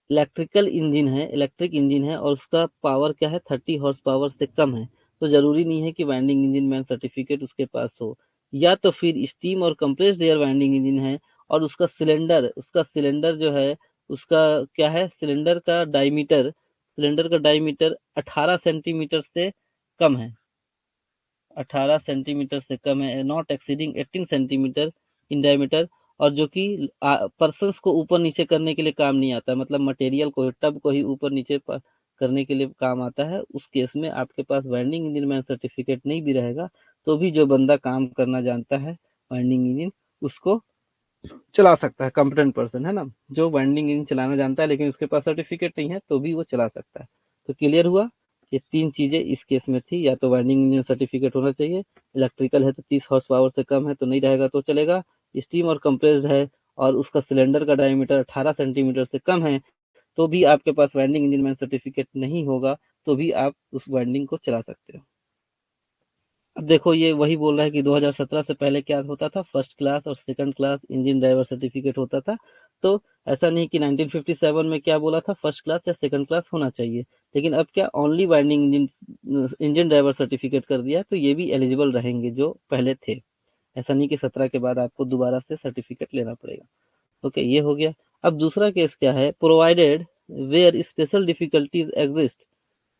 इलेक्ट्रिकल इंजन है, इलेक्ट्रिक इंजन है और उसका पावर क्या है, 30 हॉर्स पावर से कम है, तो जरूरी नहीं है कि वाइंडिंग इंजन मैन सर्टिफिकेट उसके पास हो। या तो फिर स्टीम और कंप्रेस्ड एयर वाइंडिंग इंजन है और उसका सिलेंडर जो है, उसका क्या है, सिलेंडर का डायमीटर 18 सेंटीमीटर से कम है, 18 सेंटीमीटर से कम है, not exceeding 18 centimetre in diameter, और जो कि पर्सन्स को ऊपर नीचे करने के लिए काम नहीं आता, मतलब मटेरियल को, टब को ही ऊपर नीचे करने के लिए काम आता है। उस केस में आपके पास वाइंडिंग इंजन मैन सर्टिफिकेट नहीं भी रहेगा, तो भी जो बंदा काम करना जानता है वाइंडिंग इंजन, उसको चला सकता है, कॉम्पिटेंट पर्सन है ना, जो वाइंडिंग इंजन चलाना जानता है लेकिन उसके पास सर्टिफिकेट नहीं है तो भी वो चला सकता है। तो क्लियर हुआ, ये तीन चीजें इस केस में थी, या तो वाइंडिंग इंजन सर्टिफिकेट होना चाहिए, इलेक्ट्रिकल है तो 30 हॉर्स पावर से कम है तो नहीं रहेगा तो चलेगा, स्टीम और कंप्रेस्ड है और उसका सिलेंडर का डायमीटर 18 सेंटीमीटर से कम है, तो भी आपके पास वाइंडिंग इंजन मैन सर्टिफिकेट नहीं होगा, तो भी आप उस वाइंडिंग को चला सकते हो। अब देखो, ये वही बोल रहा है कि 2017 से पहले क्या होता था, फर्स्ट क्लास और second class engine driver certificate होता था। तो ऐसा नहीं कि 1957 में क्या बोला था, फर्स्ट क्लास या सेकंड क्लास होना चाहिए, लेकिन अब क्या only winding engine engine driver certificate कर दिया है, तो ये भी एलिजिबल रहेंगे जो पहले थे। ऐसा नहीं कि 17 के बाद आपको दोबारा से सर्टिफिकेट लेना पड़ेगा। ओके, ये हो गया। अब दूसरा केस क्या है, provided where special difficulties exist,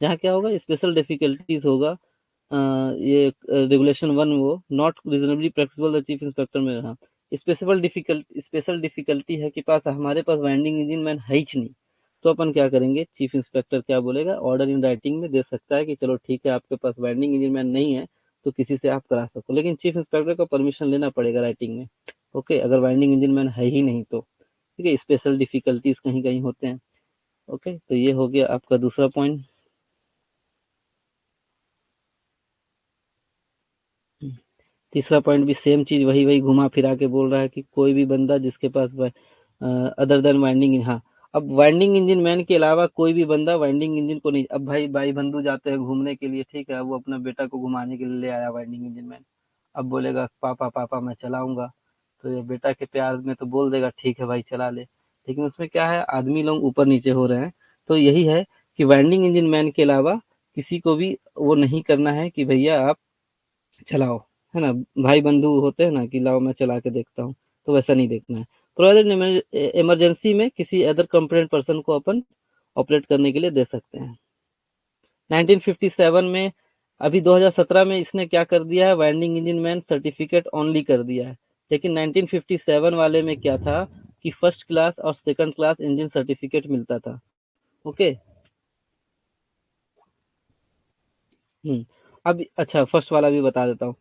जहाँ क्या होगा, स्पेशल डिफिकल्टीज होगा, ये रेगुलेशन 1 वो not reasonably practicable the chief inspector में, हाँ, स्पेशल डिफिकल्टी है कि पास हमारे पास वाइंडिंग इंजन मैन है ही नहीं, तो अपन क्या करेंगे, चीफ इंस्पेक्टर क्या बोलेगा, ऑर्डर इन राइटिंग में दे सकता है कि चलो ठीक है, आपके पास वाइंडिंग इंजन मैन नहीं है तो किसी से आप करा सको, लेकिन चीफ इंस्पेक्टर को परमिशन लेना पड़ेगा राइटिंग में। ओके, अगर वाइंडिंग इंजन मैन है ही नहीं तो ठीक है, स्पेशल डिफिकल्टीज कहीं कहीं होते हैं। ओके, तो ये हो गया आपका दूसरा पॉइंट। तीसरा पॉइंट भी सेम चीज, वही वही घुमा फिरा के बोल रहा है कि कोई भी बंदा जिसके पास अदर देन वाइंडिंग, हाँ, अब वाइंडिंग इंजन मैन के अलावा कोई भी बंदा वाइंडिंग इंजन को नहीं, अब भाई बंधु जाते हैं घूमने के लिए, ठीक है, वो अपना बेटा को घुमाने के लिए ले आया वाइंडिंग इंजन मैन, अब बोलेगा पापा पापा मैं चलाऊंगा, तो ये बेटा के प्यार में तो बोल देगा ठीक है भाई चला ले, लेकिन उसमें क्या है, आदमी लोग ऊपर नीचे हो रहे हैं। तो यही है कि वाइंडिंग इंजन मैन के अलावा किसी को भी वो नहीं करना है कि भैया आप चलाओ, है ना, भाई बंधु होते हैं ना कि लाओ मैं चला के देखता हूँ, तो वैसा नहीं देखना है। प्रोवाइडेड इमरजेंसी में किसी अदर कॉम्पिटेंट पर्सन को अपन ऑपरेट करने के लिए दे सकते हैं। 1957 में, अभी 2017 में इसने क्या कर दिया है, winding engine man certificate only कर दिया है, लेकिन 1957 वाले में क्या था कि फर्स्ट क्लास और सेकंड क्लास इंजन सर्टिफिकेट मिलता था। ओके। अब अच्छा फर्स्ट वाला भी बता देता हूँ।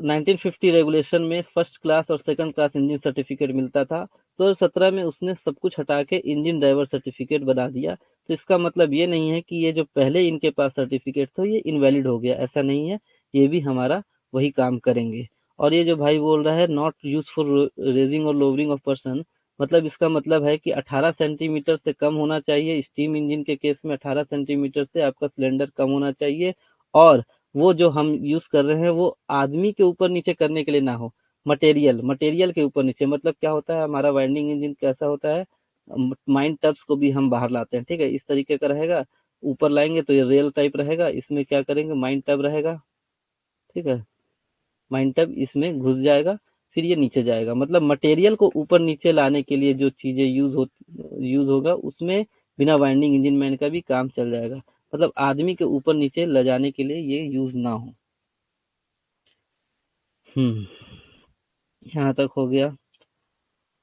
1950 रेगुलेशन में फर्स्ट क्लास और सेकंड क्लास इंजन सर्टिफिकेट मिलता था। 2017 में उसने सब कुछ हटा के इंजन ड्राइवर सर्टिफिकेट बना दिया। तो इसका मतलब ये नहीं है कि ये जो पहले इनके पास सर्टिफिकेट था ये इनवैलिड हो गया, ऐसा नहीं है। ये भी हमारा वही काम करेंगे। और ये जो भाई बोल रहा है नॉट यूज फॉर रेजिंग और लोअरिंग ऑफ पर्सन, मतलब इसका मतलब है कि 18 सेंटीमीटर से कम होना चाहिए। स्टीम इंजन के केस में 18 सेंटीमीटर से आपका सिलेंडर कम होना चाहिए। और वो जो हम यूज कर रहे हैं वो आदमी के ऊपर नीचे करने के लिए ना हो। मटेरियल मटेरियल के ऊपर नीचे मतलब क्या होता है, हमारा वाइंडिंग इंजन कैसा होता है, माइन टब्स को भी हम बाहर लाते हैं, ठीक है, इस तरीके का रहेगा। ऊपर लाएंगे तो ये रेल टाइप रहेगा, इसमें क्या करेंगे माइन टब रहेगा, ठीक है। माइन टब इसमें घुस जाएगा, फिर ये नीचे जाएगा। मतलब मटेरियल को ऊपर नीचे लाने के लिए जो चीजें यूज होगा उसमें बिना वाइंडिंग इंजन मैन का भी काम चल जाएगा। मतलब आदमी के ऊपर नीचे ले जाने के लिए ये यूज ना हो। हम्म। यहाँ तक हो गया।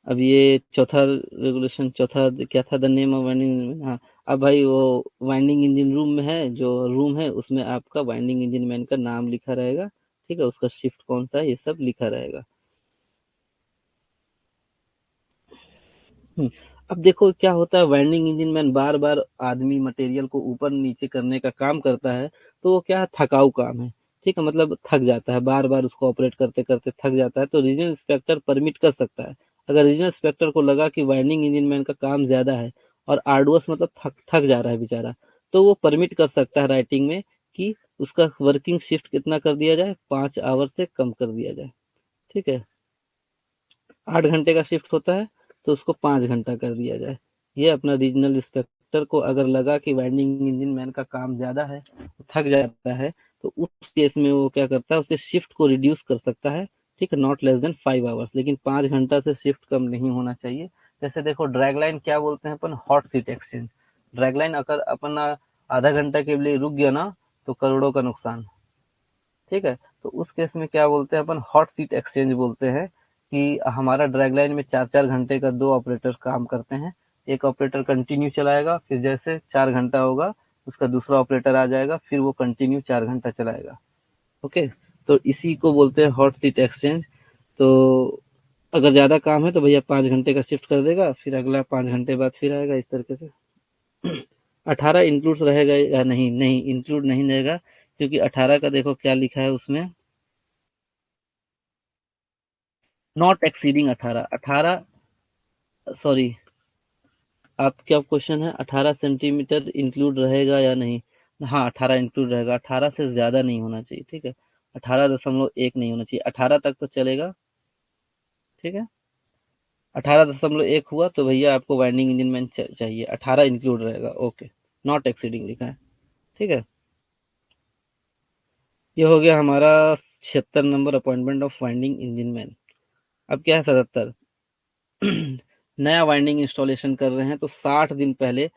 अब ये चौथा रेगुलेशन, चौथा क्या था, द नेम ऑफ वाइंडिंग। हाँ। अब भाई वो वाइंडिंग इंजन रूम में है, जो रूम है उसमें आपका वाइंडिंग इंजन मैन का नाम लिखा रहेगा, ठीक है, उसका शिफ्ट कौन सा है ये सब लिखा रहेगा। हम्म। अब देखो क्या होता है, वाइंडिंग इंजन मैन बार बार आदमी मटेरियल को ऊपर नीचे करने का काम करता है। तो वो क्या है, थकाऊ काम है, ठीक है, मतलब थक जाता है, बार बार उसको ऑपरेट करते करते थक जाता है। तो रीजनल इंस्पेक्टर परमिट कर सकता है। अगर रीजनल इंस्पेक्टर को लगा कि वाइंडिंग इंजन मैन का काम ज्यादा है और आर्डुअस मतलब थक थक जा रहा है बेचारा, तो वो परमिट कर सकता है राइटिंग में कि उसका वर्किंग शिफ्ट कितना कर दिया जाए, 5 आवर से कम कर दिया जाए, ठीक है। 8 घंटे का शिफ्ट होता है तो उसको 5 घंटा कर दिया जाए। ये अपना रीजनल इंस्पेक्टर को अगर लगा कि वाइंडिंग इंजन मैन का काम ज्यादा है, थक जाता है, तो उस केस में वो क्या करता है, उसके शिफ्ट को रिड्यूस कर सकता है, ठीक है, नॉट लेस देन 5 आवर्स, लेकिन 5 घंटा से शिफ्ट कम नहीं होना चाहिए। जैसे देखो ड्रैग लाइन क्या बोलते हैं अपन, hot seat exchange. Drag line अगर अपना आधा घंटा के लिए रुक गया ना तो करोड़ों का नुकसान, ठीक है। तो उस केस में क्या बोलते हैं अपन, हॉट सीट एक्सचेंज बोलते हैं कि हमारा ड्रैग लाइन में 4-4 घंटे का दो ऑपरेटर काम करते हैं। एक ऑपरेटर कंटिन्यू चलाएगा, फिर जैसे 4 घंटा होगा उसका दूसरा ऑपरेटर आ जाएगा, फिर वो कंटिन्यू 4 घंटा चलाएगा। ओके। तो इसी को बोलते हैं हॉट सीट एक्सचेंज। तो अगर ज्यादा काम है तो भैया 5 घंटे का शिफ्ट कर देगा, फिर अगला 5 घंटे बाद फिर आएगा, इस तरीके से। 18 इंक्लूड रहेगा या नहीं, नहीं इंक्लूड नहीं रहेगा, क्योंकि 18 का देखो क्या लिखा है उसमें, नॉट एक्सीडिंग 18, 18, सॉरी, आप क्या क्वेश्चन है, 18 सेंटीमीटर इंक्लूड रहेगा या नहीं। हाँ 18 इंक्लूड रहेगा, 18 से ज्यादा नहीं होना चाहिए, ठीक है, 18.1 नहीं होना चाहिए, 18 तक तो चलेगा, ठीक है। 18.1 हुआ तो भैया आपको वाइंडिंग इंजन मैन चाहिए, 18 इंक्लूड रहेगा, ओके। नॉट एक्सीडिंग लिखा है, ठीक है। ये हो गया हमारा 76 number appointment of winding engine man. अब क्या है 77, नया वाइंडिंग इंस्टॉलेशन कर रहे हैं तो 60 दिन पहले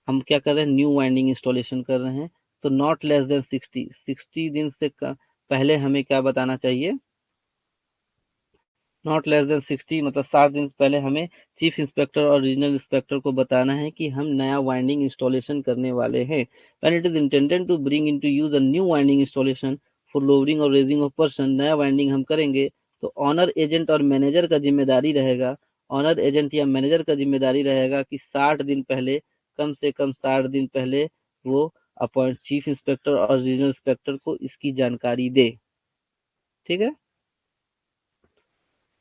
हम क्या कर रहे हैं, न्यू वाइंडिंग इंस्टॉलेशन कर रहे हैं। तो नॉट लेस देन 60 दिन से पहले हमें क्या बताना चाहिए, नॉट लेस देन 60 मतलब 60 दिन पहले हमें चीफ इंस्पेक्टर और रीजनल इंस्पेक्टर को बताना है कि हम नया वाइंडिंग इंस्टॉलेशन करने वाले हैं। When it is intended to bring into use a new winding installation for lowering और रेजिंग ऑफ पर्सन, नया वाइंडिंग हम करेंगे तो ऑनर एजेंट और मैनेजर का जिम्मेदारी रहेगा, ऑनर एजेंट या मैनेजर का जिम्मेदारी रहेगा कि 60 दिन पहले, कम से कम 60 दिन पहले वो अपॉइंट चीफ इंस्पेक्टर और रीजनल इंस्पेक्टर को इसकी जानकारी दे, ठीक है।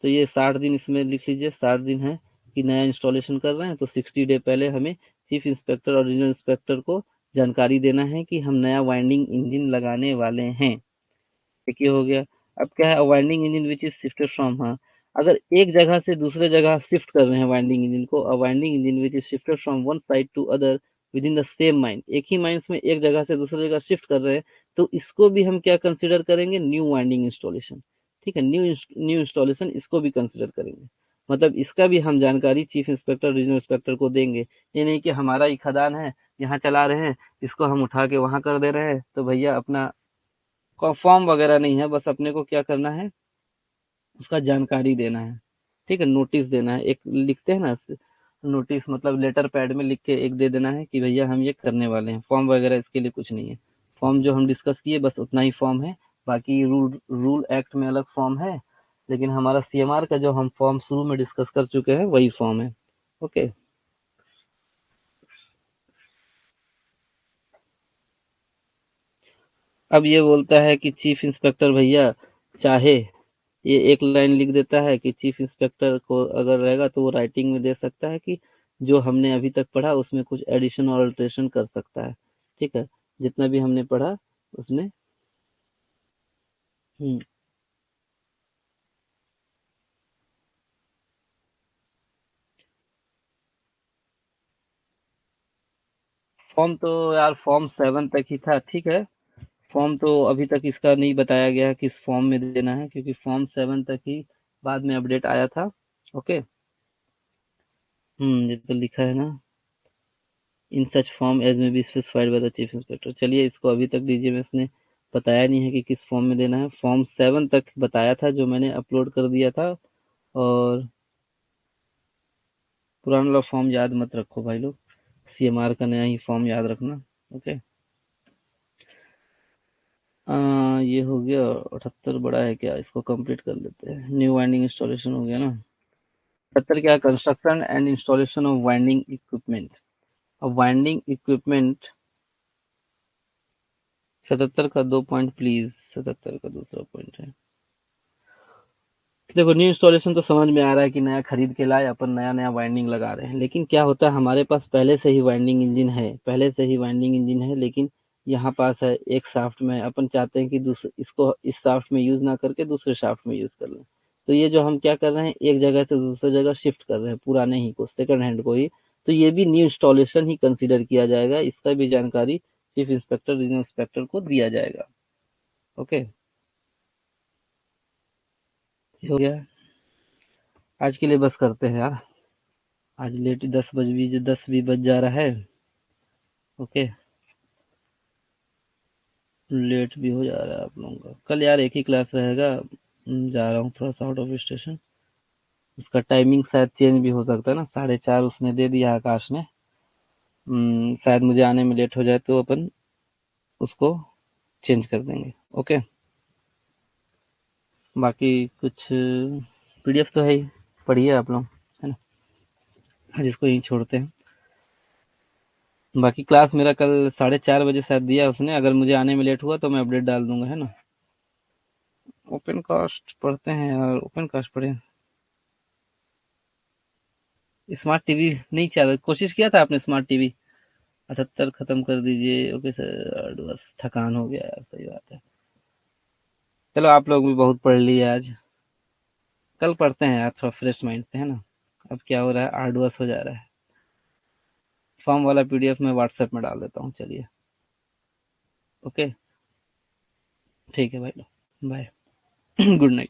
तो ये 60 दिन इसमें लिख लीजिए, 60 दिन है कि नया इंस्टॉलेशन कर रहे हैं तो 60 डे पहले हमें चीफ इंस्पेक्टर और रीजनल इंस्पेक्टर को जानकारी देना है कि हम नया वाइंडिंग इंजन लगाने वाले हैं। ठीक, ये हो गया। अब क्या है, winding engine which is shifted from, हाँ, अगर एक जगह से दूसरे जगह शिफ्ट कर रहे हैं वाइंडिंग इंजन को, winding engine which is shifted from one side to other within the same mine, एक ही माइंस में एक जगह से दूसरी जगह शिफ्ट कर रहे हैं, तो इसको भी हम क्या कंसिडर करेंगे, न्यू वाइंडिंग इंस्टॉलेशन, ठीक है। न्यू इंस्टॉलेशन इसको भी कंसिडर करेंगे। मतलब इसका भी हम जानकारी चीफ इंस्पेक्टर रीजनल इंस्पेक्टर को देंगे। ये नहीं कि हमारा ही खदान है, यहाँ चला रहे हैं, इसको हम उठा के वहां कर दे रहे हैं, तो भैया अपना फॉर्म वगैरह नहीं है, बस अपने को क्या करना है, उसका जानकारी देना है, ठीक है, नोटिस देना है, एक लिखते हैं ना, नोटिस मतलब लेटर पैड में लिख के एक दे देना है कि भैया हम ये करने वाले हैं। फॉर्म वगैरह इसके लिए कुछ नहीं है। फॉर्म जो हम डिस्कस किए बस उतना ही फॉर्म है, बाकी रूल रूल एक्ट में अलग फॉर्म है, लेकिन हमारा सीएमआर का जो हम फॉर्म शुरू में डिस्कस कर चुके हैं वही फॉर्म है। ओके। अब ये बोलता है कि चीफ इंस्पेक्टर भैया चाहे, ये एक लाइन लिख देता है कि चीफ इंस्पेक्टर को अगर रहेगा तो वो राइटिंग में दे सकता है कि जो हमने अभी तक पढ़ा उसमें कुछ एडिशन और अल्ट्रेशन कर सकता है। ठीक है, जितना भी हमने पढ़ा उसमें। हम्म। फॉर्म तो यार फॉर्म 7 तक ही था, ठीक है। फॉर्म तो अभी तक इसका नहीं बताया गया है किस फॉर्म में देना है, क्योंकि फॉर्म 7 तक ही बाद में अपडेट आया था। ओके। ये तो लिखा है ना, इन सच फॉर्म एज में be specified by the chief inspector. चलिए इसको अभी तक दीजिए, मैं इसने बताया नहीं है कि किस फॉर्म में देना है। फॉर्म 7 तक बताया था जो मैंने अपलोड कर दिया था। और पुराना वाला फॉर्म याद मत रखो भाई लोग, सीएमआर का नया ही फॉर्म याद रखना। ओके। ये हो गया 78 बड़ा है क्या, इसको कंप्लीट कर लेते हैं। न्यू वाइंडिंग इंस्टॉलेशन हो गया ना। 78 क्या, construction and installation of winding equipment. अब वाइंडिंग इक्विपमेंट 77 का 2 पॉइंट प्लीज, 77 का दूसरा पॉइंट है। देखो न्यू इंस्टॉलेशन तो समझ में आ रहा है कि नया खरीद के लाए अपन नया नया वाइंडिंग लगा रहे हैं, लेकिन क्या होता है हमारे पास पहले से ही वाइंडिंग इंजन है, पहले से ही वाइंडिंग इंजन है, लेकिन यहाँ पास है एक शाफ्ट में, अपन चाहते हैं कि दूसरे इसको इस शाफ्ट में यूज ना करके दूसरे शाफ्ट में यूज कर लें। तो ये जो हम क्या कर रहे हैं, एक जगह से दूसरी जगह शिफ्ट कर रहे हैं, पुराने ही को, सेकंड हैंड को ही। तो ये भी न्यू इंस्टॉलेशन ही कंसिडर किया जाएगा, इसका भी जानकारी चीफ इंस्पेक्टर रीजनल इंस्पेक्टर को दिया जाएगा। ओके। हो गया, आज के लिए बस करते हैं यार। आज लेट 10 भी बज जा रहा है। ओके। लेट भी हो जा रहा है आप लोगों का। कल यार एक ही क्लास रहेगा। जा रहा हूँ थोड़ा सा आउट ऑफ स्टेशन। उसका टाइमिंग शायद चेंज भी हो सकता है ना, 4:30 उसने दे दिया आकाश ने। शायद मुझे आने में लेट हो जाए तो अपन उसको चेंज कर देंगे। ओके। बाकी कुछ पीडीएफ तो है ही, पढ़िए आप लोग, है ना। आज इसको यहीं छोड़ते हैं। बाकी क्लास मेरा कल 4:30 बजे शायद दिया उसने, अगर मुझे आने में लेट हुआ तो मैं अपडेट डाल दूंगा, है ना। ओपन कास्ट पढ़ते हैं यार, ओपन कास्ट पढ़े। स्मार्ट टीवी नहीं चल, कोशिश किया था आपने स्मार्ट टीवी। 78 खत्म कर दीजिए। ओके सर, बस थकान हो गया यार, सही बात है। चलो आप लोग भी बहुत पढ़ लिए आज, कल पढ़ते हैं यार थोड़ा फ्रेश माइंड से, है ना। अब क्या हो रहा है, आर्डुअस हो जा रहा है। फॉर्म वाला पीडीएफ मैं व्हाट्सएप में डाल देता हूँ, चलिए। ओके। ठीक है भाई, बाय। Good night.